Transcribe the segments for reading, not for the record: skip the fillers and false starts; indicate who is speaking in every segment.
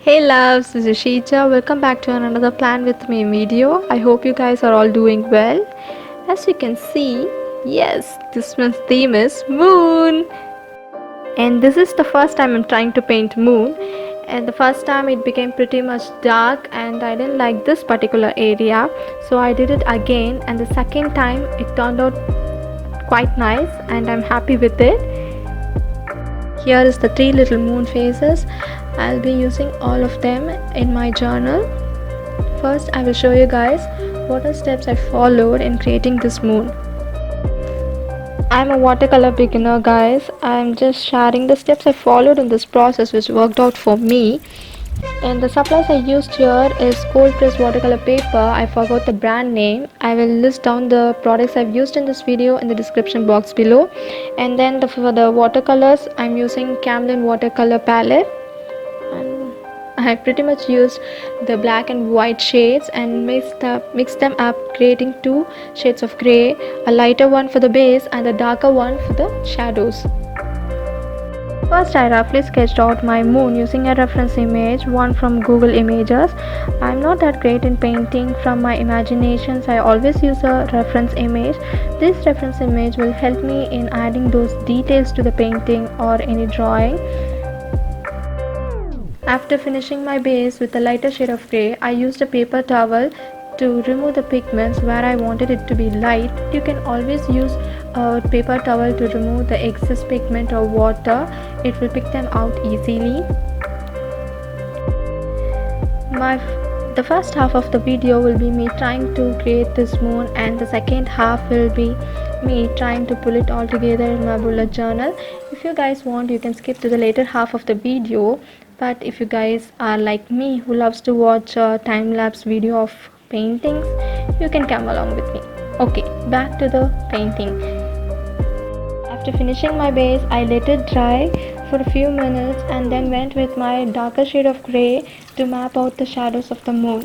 Speaker 1: Hey loves, this is Sheeta. Welcome back to another Plan With Me video. I hope you guys are all doing well. As you can see, yes, this month's theme is Moon. And this is the first time I'm trying to paint Moon. And the first time it became pretty much dark and I didn't like this particular area. So I did it again, and the second time it turned out quite nice and I'm happy with it. Here is the three little moon phases. I'll be using all of them in my journal. First, I will show you guys what are steps I followed in creating this moon. I'm a watercolor beginner, guys. I'm just sharing the steps I followed in this process which worked out for me. And the supplies I used here is cold pressed watercolor paper. I forgot the brand name. I will list down the products I've used in this video in the description box below. And then for the watercolors, I'm using Camlin watercolor palette. And I pretty much used the black and white shades and mixed them up, creating two shades of grey, a lighter one for the base and a darker one for the shadows. First, I roughly sketched out my moon using a reference image, one from Google Images. I'm not that great in painting from my imagination, so I always use a reference image. This reference image will help me in adding those details to the painting or any drawing. After finishing my base with a lighter shade of grey, I used a paper towel to remove the pigments where I wanted it to be light. You can always use a paper towel to remove the excess pigment or water. It will pick them out easily. The first half of the video will be me trying to create this moon, and the second half will be me trying to pull it all together in my bullet journal. If you guys want, you can skip to the later half of the video, but if you guys are like me who loves to watch a time-lapse video of paintings, you can come along with me. Okay, back to the painting. After finishing my base, I let it dry for a few minutes and then went with my darker shade of grey to map out the shadows of the moon.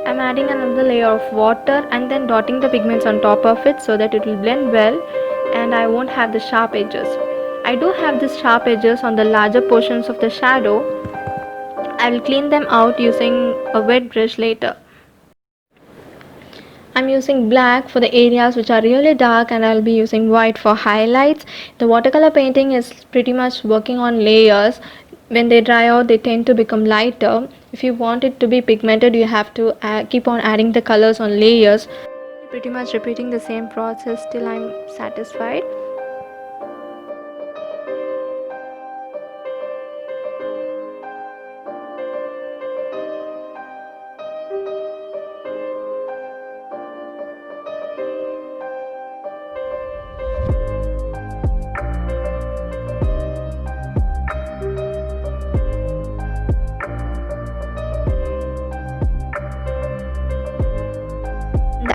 Speaker 1: I'm adding another layer of water and then dotting the pigments on top of it so that it will blend well and I won't have the sharp edges. I do have these sharp edges on the larger portions of the shadow. I will clean them out using a wet brush later. I'm using black for the areas which are really dark and I'll be using white for highlights. The watercolor painting is pretty much working on layers. When they dry out, they tend to become lighter. If you want it to be pigmented, you have to keep on adding the colors on layers. Pretty much repeating the same process till I'm satisfied.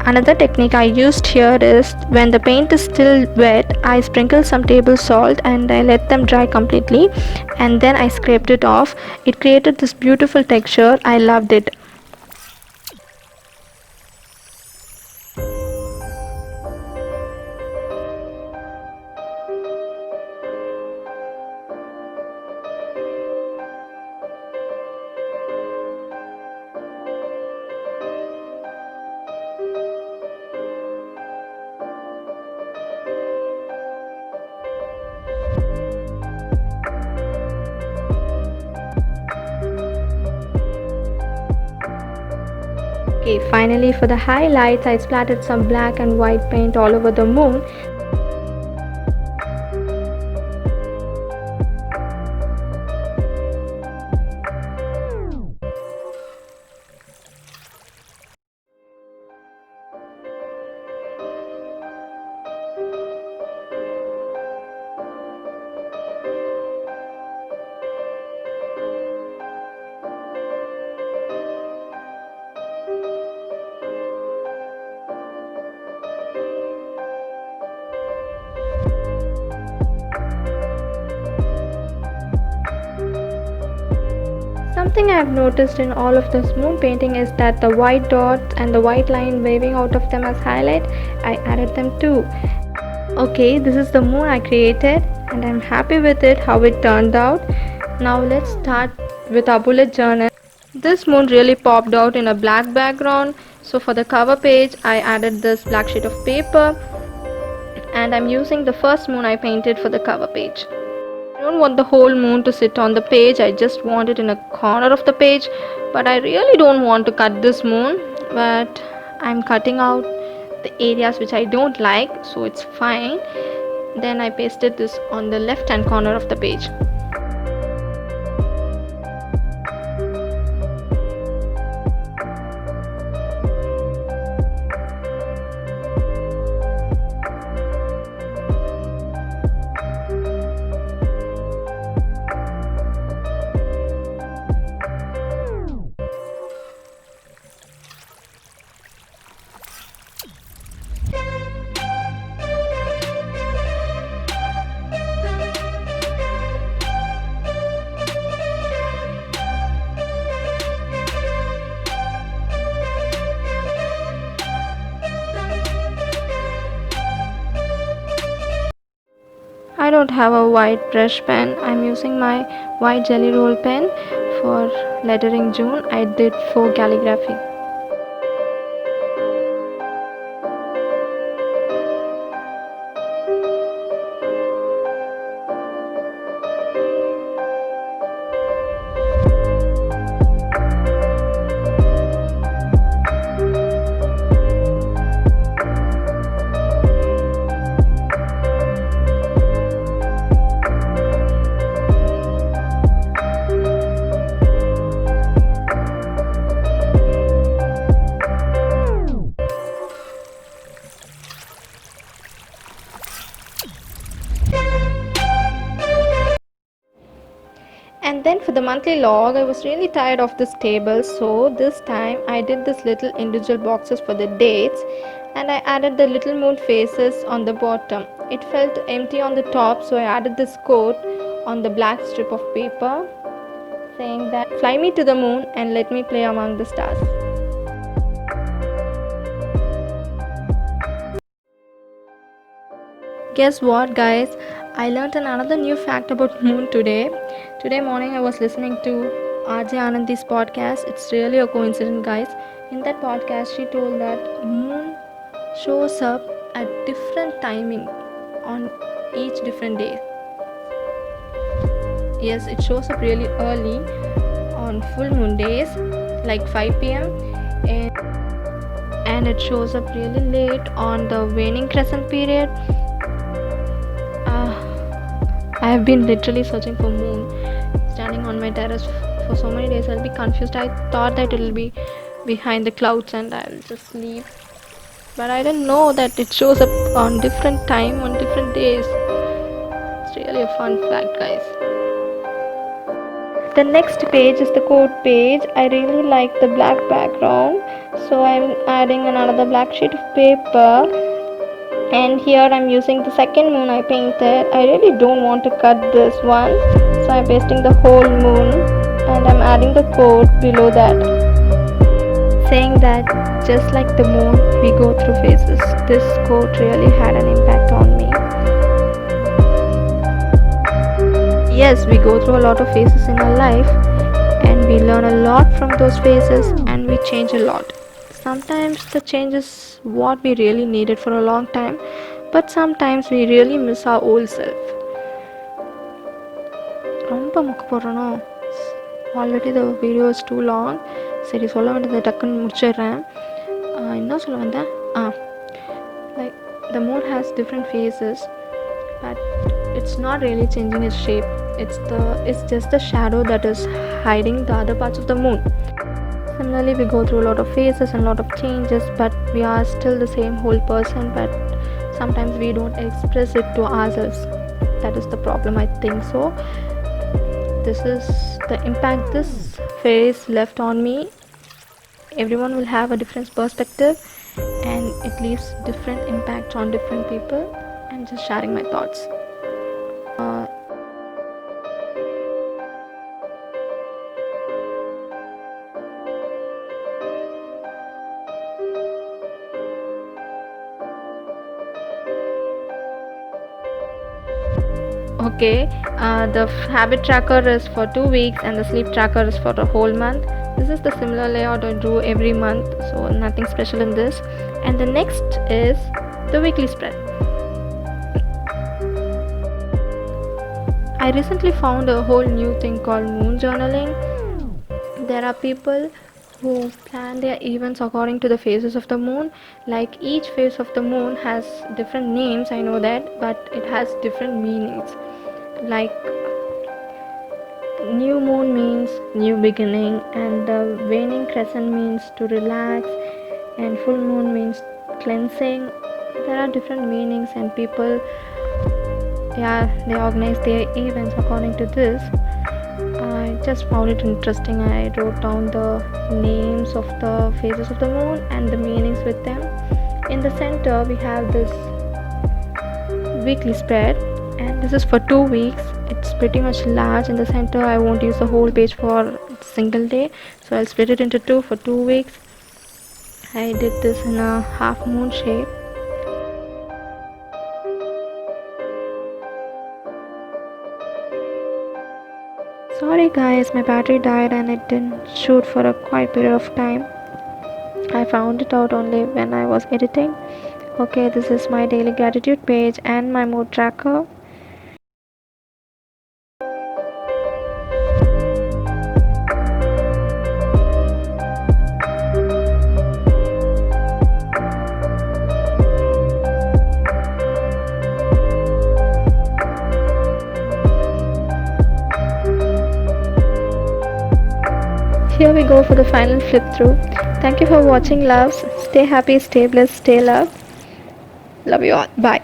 Speaker 1: Another technique I used here is when the paint is still wet, I sprinkle some table salt and I let them dry completely and then I scraped it off. It created this beautiful texture. I loved it. Okay, finally for the highlights, I splattered some black and white paint all over the moon. Something I have noticed in all of this moon painting is that the white dots and the white line waving out of them as highlight, I added them too. Okay, this is the moon I created and I'm happy with it how it turned out. Now let's start with our bullet journal. This moon really popped out in a black background, so for the cover page I added this black sheet of paper and I'm using the first moon I painted for the cover page. I don't want the whole moon to sit on the page, I just want it in a corner of the page, but I really don't want to cut this moon, but I'm cutting out the areas which I don't like, so it's fine. Then I pasted this on the left hand corner of the page. I don't have a white brush pen. I'm using my white jelly roll pen for lettering June. I did for calligraphy. And then for the monthly log, I was really tired of this table, so this time I did this little individual boxes for the dates and I added the little moon faces on the bottom. It felt empty on the top, so I added this quote on the black strip of paper saying that fly me to the moon and let me play among the stars. Guess what, guys? I learned another new fact about moon today. Today morning I was listening to RJ Anandi's podcast. It's really a coincidence, guys. In that podcast she told that moon shows up at different timing on each different day. Yes, it shows up really early on full moon days like 5 p.m. and it shows up really late on the waning crescent period. I have been literally searching for moon, standing on my terrace for so many days. I'll be confused. I thought that it'll be behind the clouds and I'll just leave. But I didn't know that it shows up on different time on different days. It's really a fun fact, guys. The next page is the code page. I really like the black background, so I'm adding another black sheet of paper. And here I'm using the second moon I painted. I really don't want to cut this one, so I'm pasting the whole moon and I'm adding the quote below that saying that just like the moon we go through phases. This quote really had an impact on me. Yes, we go through a lot of phases in our life and we learn a lot from those phases and we change a lot. Sometimes the change is what we really needed for a long time, but sometimes we really miss our old self. ரொம்ப முக்க போடுறனோ already the video is too long. சரி, சொல்ல வேண்டியதை டக்குன்னு முடிச்சிடுறேன். என்ன சொல்ல வந்தேன்? Like the moon has different phases but it's not really changing its shape. It's just the shadow that is hiding the other parts of the moon. Similarly, we go through a lot of phases and a lot of changes, but we are still the same whole person, but sometimes we don't express it to ourselves. That is the problem, I think so. This is the impact this phase left on me. Everyone will have a different perspective and it leaves different impacts on different people. I'm just sharing my thoughts. Okay, the habit tracker is for 2 weeks and the sleep tracker is for the whole month. This is the similar layout I do every month, so nothing special in this. And the next is the weekly spread. I recently found a whole new thing called moon journaling. There are people who plan their events according to the phases of the moon. Like each phase of the moon has different names, I know that, but it has different meanings. Like new moon means new beginning, and the waning crescent means to relax, and full moon means cleansing. There are different meanings, and people, yeah, they organize their events according to this. I just found it interesting. I wrote down the names of the phases of the moon and the meanings with them. In the center we have this weekly spread, and this is for 2 weeks. It's pretty much large. In the center I won't use the whole page for a single day, so I'll split it into two for 2 weeks. I did this in a half moon shape. Sorry guys, my battery died and it didn't shoot for a quite period of time. I found it out only when I was editing. Okay, this is my daily gratitude page and my mood tracker. Here we go for the final flip through. Thank you for watching, loves. Stay happy, stay blessed, stay loved. Love you all. Bye.